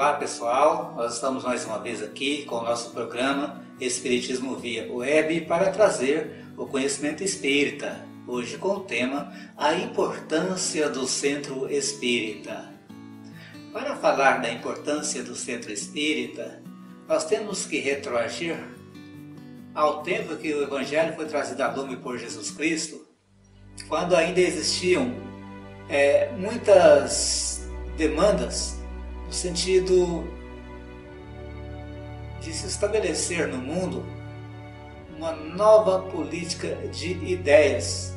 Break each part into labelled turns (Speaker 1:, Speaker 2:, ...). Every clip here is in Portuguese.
Speaker 1: Olá pessoal, nós estamos mais uma vez aqui com o nosso programa Espiritismo via Web para trazer o conhecimento espírita, hoje com o tema A Importância do Centro Espírita. Para falar da importância do Centro Espírita, nós temos que retroagir ao tempo que o Evangelho foi trazido a lume por Jesus Cristo, quando ainda existiam muitas demandas no sentido de se estabelecer no mundo uma nova política de ideias.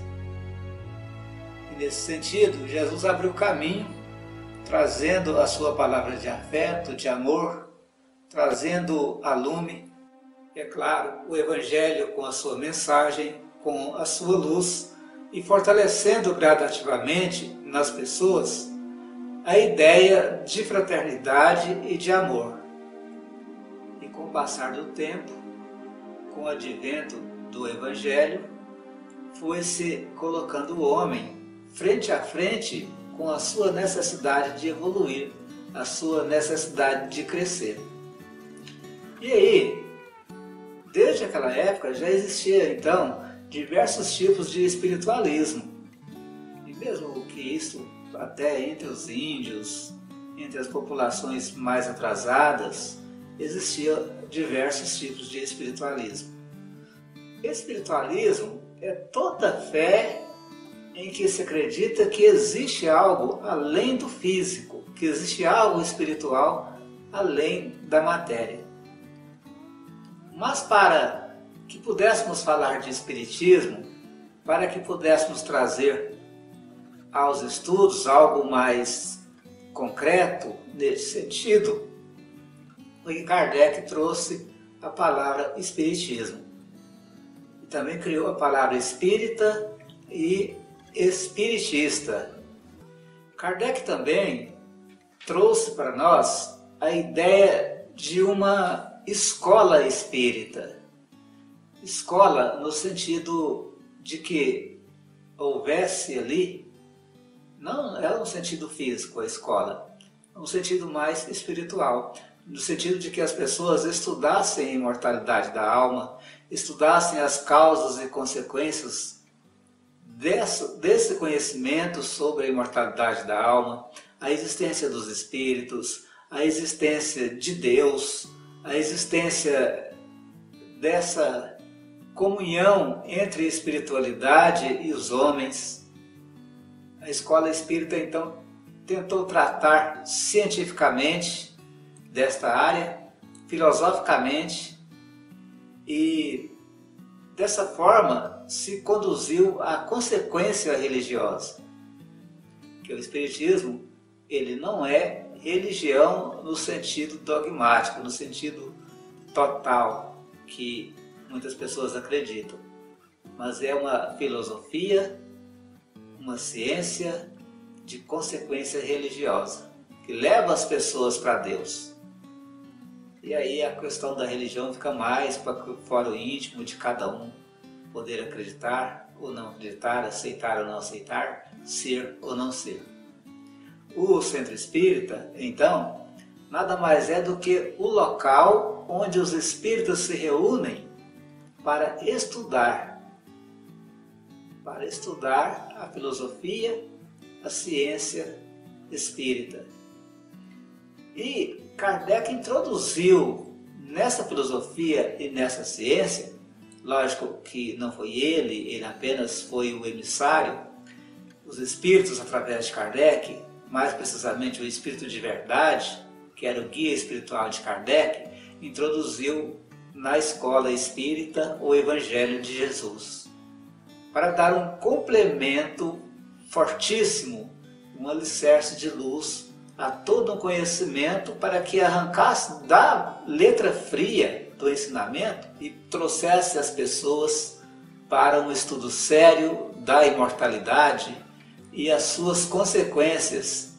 Speaker 1: E nesse sentido, Jesus abriu caminho, trazendo a sua palavra de afeto, de amor, trazendo a lume, é claro, o Evangelho com a sua mensagem, com a sua luz, e fortalecendo gradativamente nas pessoas a ideia de fraternidade e de amor. E com o passar do tempo, com o advento do Evangelho, foi-se colocando o homem frente a frente com a sua necessidade de evoluir, a sua necessidade de crescer. E aí, desde aquela época já existia então diversos tipos de espiritualismo. E mesmo que isso até entre os índios, entre as populações mais atrasadas, existiam diversos tipos de espiritualismo. Espiritualismo é toda fé em que se acredita que existe algo além do físico, que existe algo espiritual além da matéria. Mas para que pudéssemos falar de espiritismo, para que pudéssemos trazer aos estudos algo mais concreto nesse sentido, o Kardec trouxe a palavra espiritismo. E também criou a palavra espírita e espiritista. Kardec também trouxe para nós a ideia de uma escola espírita. Escola no sentido de que houvesse ali, não é no sentido físico a escola, é no sentido mais espiritual, no sentido de que as pessoas estudassem a imortalidade da alma, estudassem as causas e consequências desse conhecimento sobre a imortalidade da alma, a existência dos espíritos, a existência de Deus, a existência dessa comunhão entre a espiritualidade e os homens. A escola espírita, então, tentou tratar cientificamente desta área, filosoficamente, e dessa forma se conduziu à consequência religiosa. Que o espiritismo, ele não é religião no sentido dogmático, no sentido total, que muitas pessoas acreditam, mas é uma filosofia, uma ciência de consequência religiosa, que leva as pessoas para Deus. E aí a questão da religião fica mais para fora o íntimo de cada um, poder acreditar ou não acreditar, aceitar ou não aceitar, ser ou não ser. O Centro Espírita, então, nada mais é do que o local onde os espíritos se reúnem para estudar a filosofia, a ciência espírita. E Kardec introduziu nessa filosofia e nessa ciência, lógico que não foi ele apenas foi o emissário, os espíritos através de Kardec, mais precisamente o espírito de verdade, que era o guia espiritual de Kardec, introduziu na escola espírita o Evangelho de Jesus, para dar um complemento fortíssimo, um alicerce de luz a todo um conhecimento, para que arrancasse da letra fria do ensinamento e trouxesse as pessoas para um estudo sério da imortalidade, e as suas consequências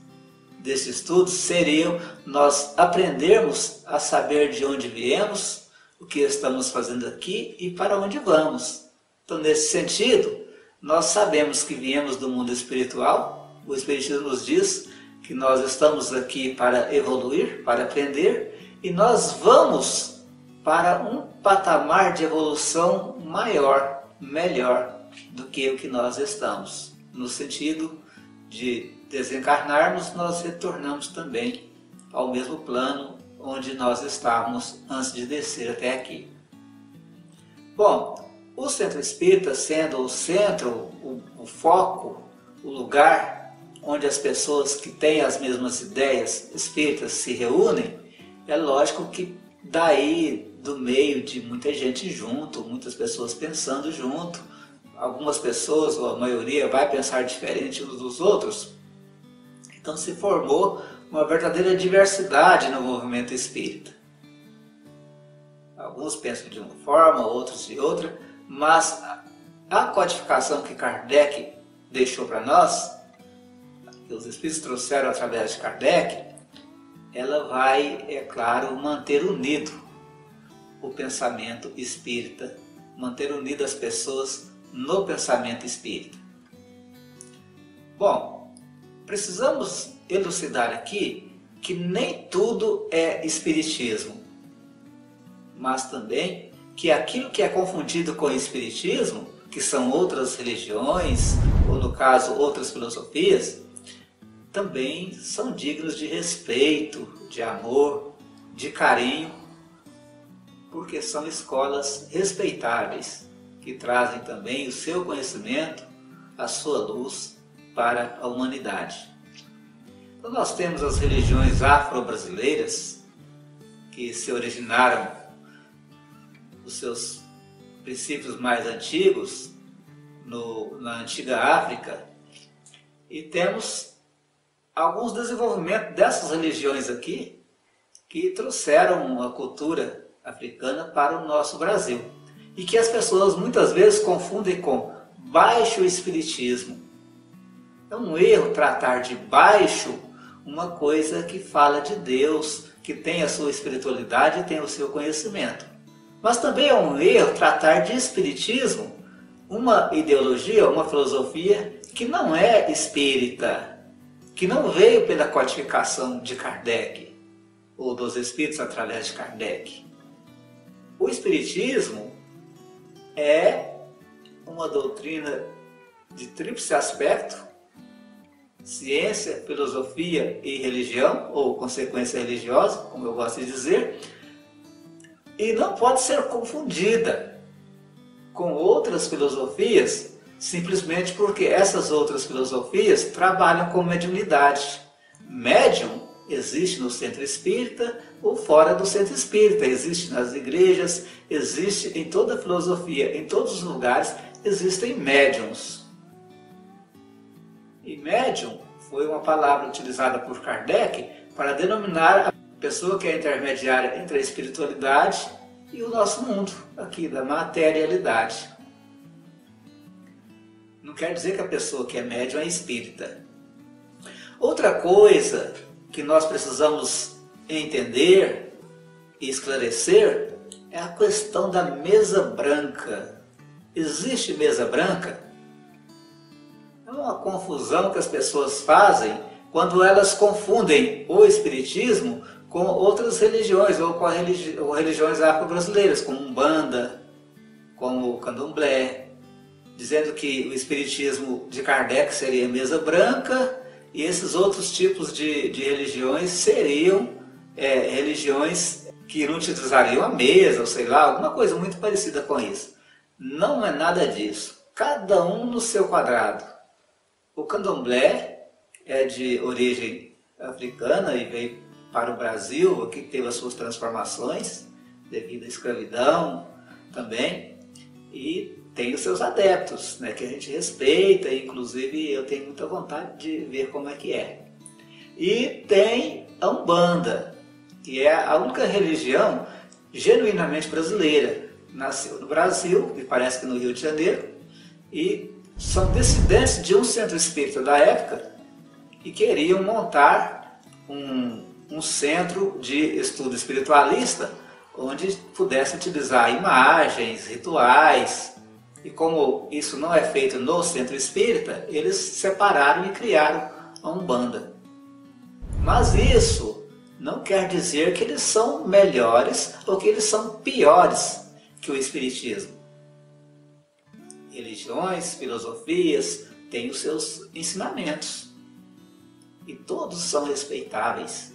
Speaker 1: desse estudo seriam nós aprendermos a saber de onde viemos, o que estamos fazendo aqui e para onde vamos. Então, nesse sentido, nós sabemos que viemos do mundo espiritual. O Espiritismo nos diz que que nós estamos aqui para evoluir, para aprender, e nós vamos para um patamar de evolução maior, melhor do que o que nós estamos. No sentido de desencarnarmos, nós retornamos também ao mesmo plano onde nós estávamos antes de descer até aqui. Bom, o centro espírita sendo o centro, o foco, o lugar onde as pessoas que têm as mesmas ideias espíritas se reúnem, é lógico que daí do meio de muita gente junto, muitas pessoas pensando junto, algumas pessoas, ou a maioria, vai pensar diferente uns dos outros. Então se formou uma verdadeira diversidade no movimento espírita. Alguns pensam de uma forma, outros de outra, mas a codificação que Kardec deixou para nós, que os espíritos trouxeram através de Kardec, ela vai, é claro, manter unido o pensamento espírita, manter unido as pessoas no pensamento espírita. Bom, precisamos elucidar aqui que nem tudo é espiritismo, mas também que aquilo que é confundido com o espiritismo, que são outras religiões, ou no caso outras filosofias, também são dignos de respeito, de amor, de carinho, porque são escolas respeitáveis, que trazem também o seu conhecimento, a sua luz para a humanidade. Então nós temos as religiões afro-brasileiras, que se originaram dos seus princípios mais antigos, na antiga África, e temos alguns desenvolvimentos dessas religiões aqui, que trouxeram a cultura africana para o nosso Brasil, e que as pessoas muitas vezes confundem com baixo espiritismo. É um erro tratar de baixo uma coisa que fala de Deus, que tem a sua espiritualidade e tem o seu conhecimento. Mas também é um erro tratar de espiritismo uma ideologia, uma filosofia que não é espírita, que não veio pela codificação de Kardec, ou dos espíritos através de Kardec. O espiritismo é uma doutrina de tríplice aspecto: ciência, filosofia e religião, ou consequência religiosa, como eu gosto de dizer, e não pode ser confundida com outras filosofias, simplesmente porque essas outras filosofias trabalham com mediunidade. Médium existe no centro espírita ou fora do centro espírita, existe nas igrejas, existe em toda a filosofia, em todos os lugares existem médiums. E médium foi uma palavra utilizada por Kardec para denominar a pessoa que é intermediária entre a espiritualidade e o nosso mundo, aqui da materialidade. Não quer dizer que a pessoa que é médium é espírita. Outra coisa que nós precisamos entender e esclarecer é a questão da mesa branca. Existe mesa branca? É uma confusão que as pessoas fazem quando elas confundem o espiritismo com outras religiões, ou com religiões afro-brasileiras, como Umbanda, como o Candomblé, dizendo que o espiritismo de Kardec seria mesa branca e esses outros tipos de religiões seriam religiões que não utilizariam a mesa, ou sei lá, alguma coisa muito parecida com isso. Não é nada disso. Cada um no seu quadrado. O Candomblé é de origem africana e veio para o Brasil, aqui teve as suas transformações devido à escravidão também, e tem os seus adeptos, né, que a gente respeita, inclusive eu tenho muita vontade de ver como é que é. E tem a Umbanda, que é a única religião genuinamente brasileira. Nasceu no Brasil, me parece que no Rio de Janeiro, e são descendentes de um centro espírita da época e queriam montar um centro de estudo espiritualista onde pudesse utilizar imagens, rituais, e como isso não é feito no centro espírita, eles separaram e criaram a Umbanda. Mas isso não quer dizer que eles são melhores ou que eles são piores que o Espiritismo. Religiões, filosofias têm os seus ensinamentos. E todos são respeitáveis.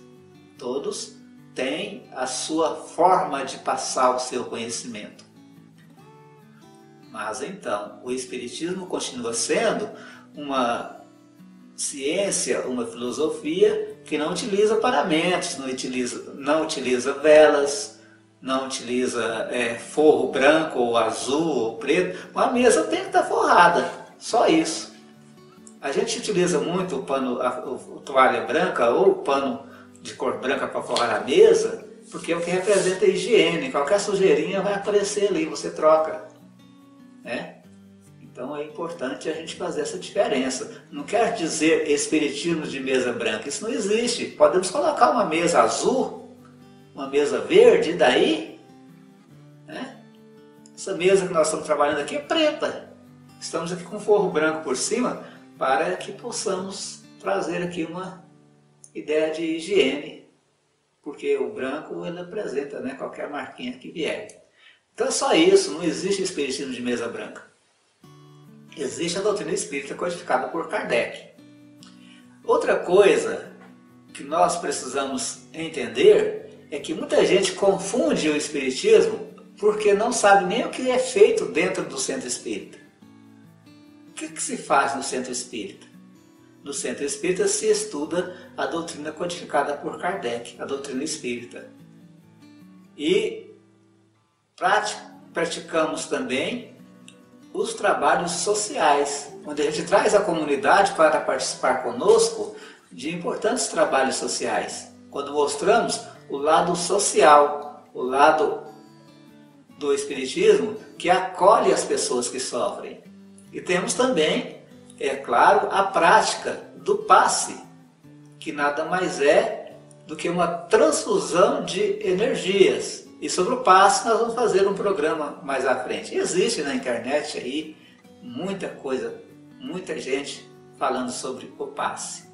Speaker 1: Todos têm a sua forma de passar o seu conhecimento. Mas então, o Espiritismo continua sendo uma ciência, uma filosofia que não utiliza paramentos, não utiliza velas, não utiliza forro branco ou azul ou preto. Uma mesa tem que estar forrada, só isso. A gente utiliza muito o pano, a toalha branca ou o pano de cor branca para forrar a mesa, porque é o que representa a higiene. Qualquer sujeirinha vai aparecer ali, você troca, né? Então é importante a gente fazer essa diferença. Não quer dizer espiritismo de mesa branca, isso não existe. Podemos colocar uma mesa azul, uma mesa verde, e daí, né? Essa mesa que nós estamos trabalhando aqui é preta. Estamos aqui com forro branco por cima para que possamos trazer aqui uma ideia de higiene, porque o branco ele apresenta, né, qualquer marquinha que vier. Então é só isso, não existe espiritismo de mesa branca. Existe a doutrina espírita codificada por Kardec. Outra coisa que nós precisamos entender é que muita gente confunde o espiritismo porque não sabe nem o que é feito dentro do centro espírita. O que se faz no centro espírita? No centro espírita se estuda a doutrina codificada por Kardec, a doutrina espírita. E praticamos também os trabalhos sociais, onde a gente traz a comunidade para participar conosco de importantes trabalhos sociais, quando mostramos o lado social, o lado do espiritismo que acolhe as pessoas que sofrem. E temos também, é claro, a prática do passe, que nada mais é do que uma transfusão de energias. E sobre o passe nós vamos fazer um programa mais à frente. Existe na internet aí muita coisa, muita gente falando sobre o passe,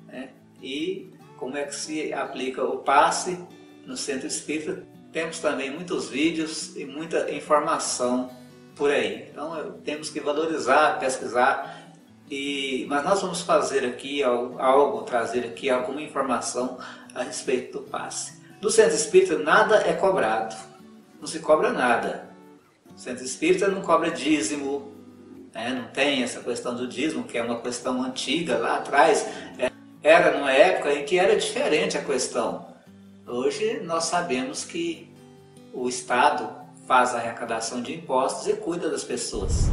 Speaker 1: né? E como é que se aplica o passe no centro espírita. Temos também muitos vídeos e muita informação por aí. Então temos que valorizar, pesquisar. Mas nós vamos fazer aqui trazer aqui alguma informação a respeito do passe. No centro espírita nada é cobrado, não se cobra nada. O centro espírita não cobra dízimo, né? Não tem essa questão do dízimo, que é uma questão antiga lá atrás. Era numa época em que era diferente a questão. Hoje nós sabemos que o Estado faz a arrecadação de impostos e cuida das pessoas.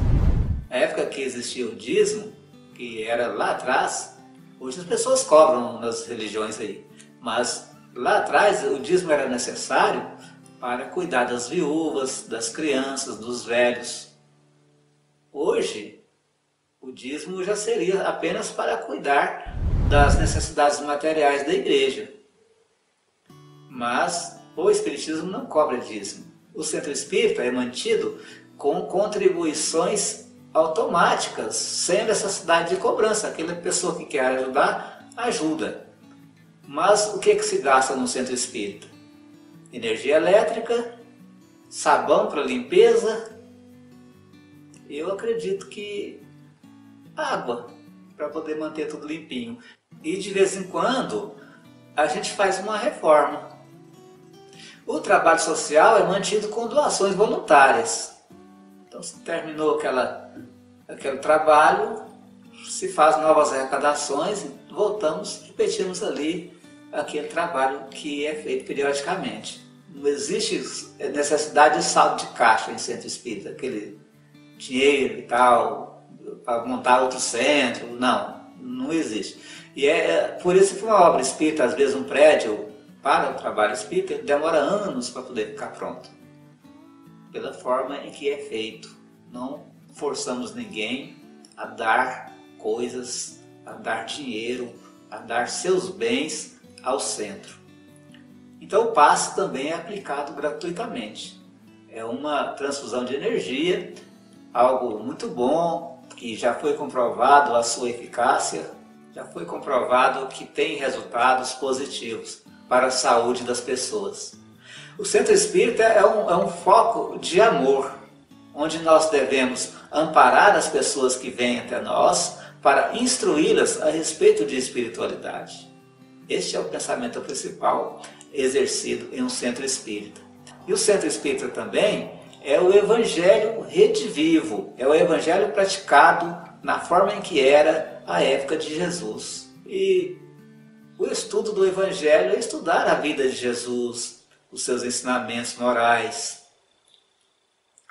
Speaker 1: Na época que existia o dízimo, que era lá atrás, hoje as pessoas cobram nas religiões aí, mas lá atrás o dízimo era necessário para cuidar das viúvas, das crianças, dos velhos. Hoje o dízimo já seria apenas para cuidar das necessidades materiais da igreja. Mas o espiritismo não cobra dízimo. O centro espírita é mantido com contribuições automáticas, sem necessidade de cobrança. Aquela pessoa que quer ajudar, ajuda. Mas o que se gasta no centro espírita? Energia elétrica, sabão para limpeza, eu acredito que água, para poder manter tudo limpinho. E de vez em quando a gente faz uma reforma. O trabalho social é mantido com doações voluntárias. Então, se terminou aquele trabalho, se faz novas arrecadações, voltamos, repetimos ali aquele trabalho que é feito periodicamente. Não existe necessidade de saldo de caixa em centro espírita, aquele dinheiro e tal, para montar outro centro, não existe. E é por isso que uma obra espírita, às vezes um prédio para o trabalho espírita, demora anos para poder ficar pronto. Pela forma em que é feito. Não forçamos ninguém a dar coisas, a dar dinheiro, a dar seus bens ao centro. Então o passe também é aplicado gratuitamente. É uma transfusão de energia, algo muito bom, que já foi comprovado a sua eficácia. já foi comprovado que tem resultados positivos para a saúde das pessoas. O centro espírita é um foco de amor, onde nós devemos amparar as pessoas que vêm até nós para instruí-las a respeito de espiritualidade. Este é o pensamento principal exercido em um centro espírita. E o centro espírita também é o evangelho redivivo, é o evangelho praticado na forma em que era a época de Jesus. E o estudo do evangelho é estudar a vida de Jesus, os seus ensinamentos morais.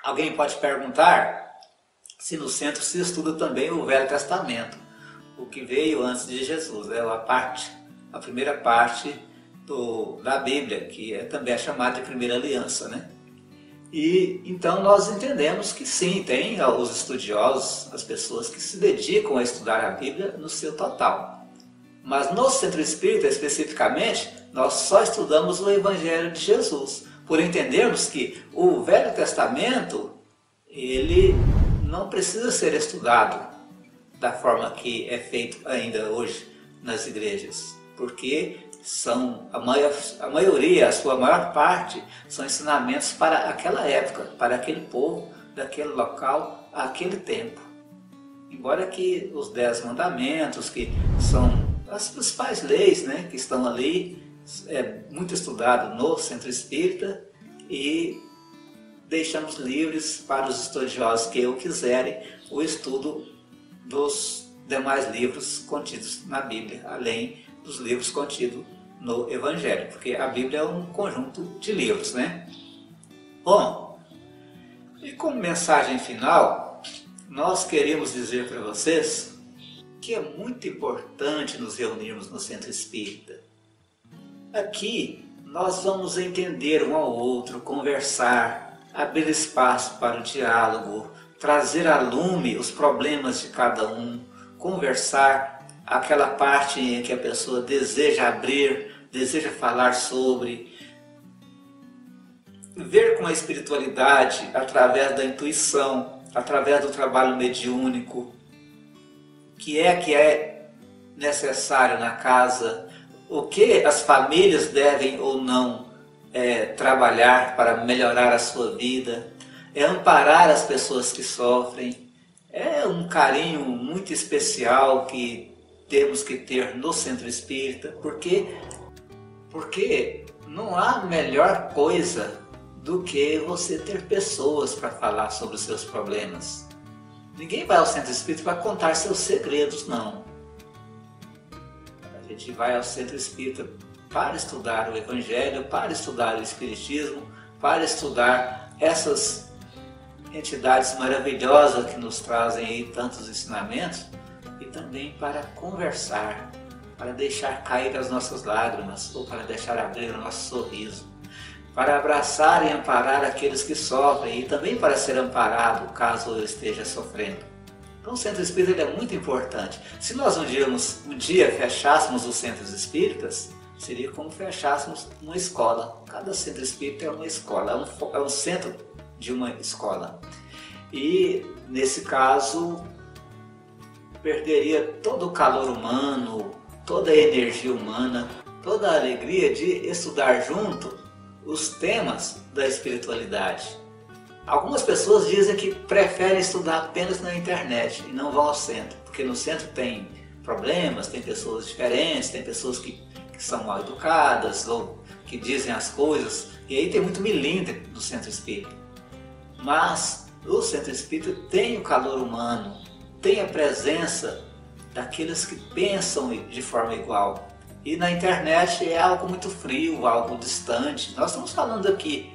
Speaker 1: Alguém pode perguntar se no centro se estuda também o Velho Testamento, o que veio antes de Jesus, é a primeira parte da Bíblia, que também é chamada de Primeira Aliança, né? E então nós entendemos que sim, tem os estudiosos, as pessoas que se dedicam a estudar a Bíblia no seu total. Mas no centro espírita, especificamente, nós só estudamos o Evangelho de Jesus, por entendermos que o Velho Testamento, ele não precisa ser estudado da forma que é feito ainda hoje nas igrejas, porque a maioria, a sua maior parte, são ensinamentos para aquela época, para aquele povo, daquele local, aquele tempo. Embora que os 10 mandamentos, que são as principais leis, né, que estão ali, é muito estudado no centro espírita, e deixamos livres para os estudiosos que o quiserem o estudo dos demais livros contidos na Bíblia, além dos livros contidos no Evangelho, porque a Bíblia é um conjunto de livros, né? Bom, e como mensagem final, nós queremos dizer para vocês que é muito importante nos reunirmos no Centro Espírita. Aqui nós vamos entender um ao outro, conversar, abrir espaço para o diálogo, trazer a lume os problemas de cada um, conversar aquela parte em que a pessoa deseja abrir, deseja falar sobre, ver com a espiritualidade através da intuição, através do trabalho mediúnico, que é necessário na casa, o que as famílias devem ou não trabalhar para melhorar a sua vida, é amparar as pessoas que sofrem, é um carinho muito especial que temos que ter no Centro Espírita, porque não há melhor coisa do que você ter pessoas para falar sobre os seus problemas. Ninguém vai ao Centro Espírita para contar seus segredos, não. A gente vai ao Centro Espírita para estudar o Evangelho, para estudar o Espiritismo, para estudar essas entidades maravilhosas que nos trazem aí tantos ensinamentos, e também para conversar, para deixar cair as nossas lágrimas ou para deixar abrir o nosso sorriso, para abraçar e amparar aqueles que sofrem e também para ser amparado caso eu esteja sofrendo. Então o Centro Espírita é muito importante. Se nós um dia fechássemos os centros espíritas, seria como fechássemos uma escola. Cada centro espírita é uma escola, é um centro de uma escola. E nesse caso perderia todo o calor humano, toda a energia humana, toda a alegria de estudar junto os temas da espiritualidade. Algumas pessoas dizem que preferem estudar apenas na internet e não vão ao centro, porque no centro tem problemas, tem pessoas diferentes, tem pessoas que são mal educadas ou que dizem as coisas, e aí tem muito milindre no Centro Espírita. Mas o Centro Espírita tem o calor humano, tem a presença daqueles que pensam de forma igual. E na internet é algo muito frio, algo distante. Nós estamos falando aqui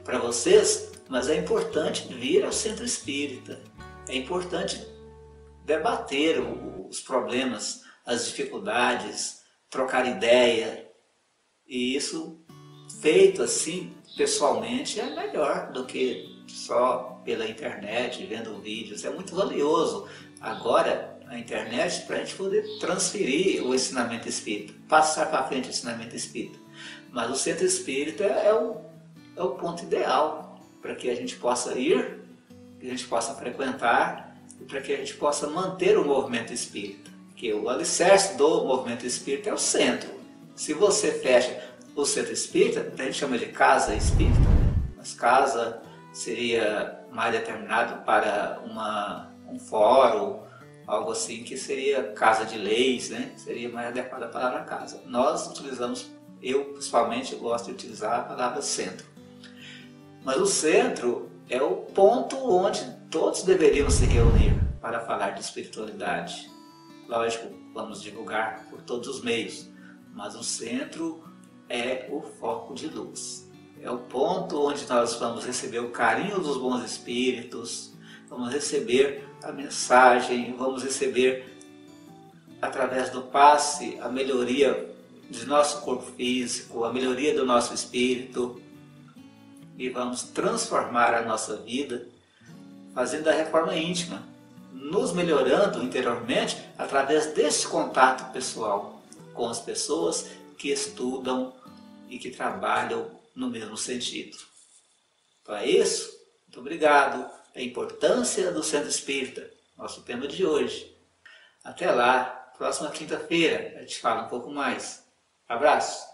Speaker 1: para vocês, mas é importante vir ao Centro Espírita. É importante debater os problemas, as dificuldades, trocar ideia. E isso feito assim, pessoalmente, é melhor do que só pela internet, vendo vídeos. É muito valioso. Agora, a internet para a gente poder transferir o ensinamento espírita, passar para frente o ensinamento espírita. Mas o Centro Espírita é o ponto ideal para que a gente possa ir, que a gente possa frequentar e para que a gente possa manter o movimento espírita. que o alicerce do movimento espírita é o centro. Se você fecha o centro espírita, a gente chama de casa espírita, mas casa seria mais determinado para um fórum, algo assim, que seria casa de leis, né? Seria mais adequada a palavra casa. Nós utilizamos, eu principalmente gosto de utilizar a palavra centro. Mas o centro é o ponto onde todos deveriam se reunir para falar de espiritualidade. Lógico, vamos divulgar por todos os meios, mas o centro é o foco de luz. É o ponto onde nós vamos receber o carinho dos bons espíritos, vamos receber a mensagem, vamos receber através do passe a melhoria de nosso corpo físico, a melhoria do nosso espírito, e vamos transformar a nossa vida fazendo a reforma íntima, nos melhorando interiormente através desse contato pessoal com as pessoas que estudam e que trabalham no mesmo sentido. Então é isso. Muito obrigado. A importância do Centro Espírita, nosso tema de hoje. Até lá, próxima quinta-feira, a gente fala um pouco mais. Abraço!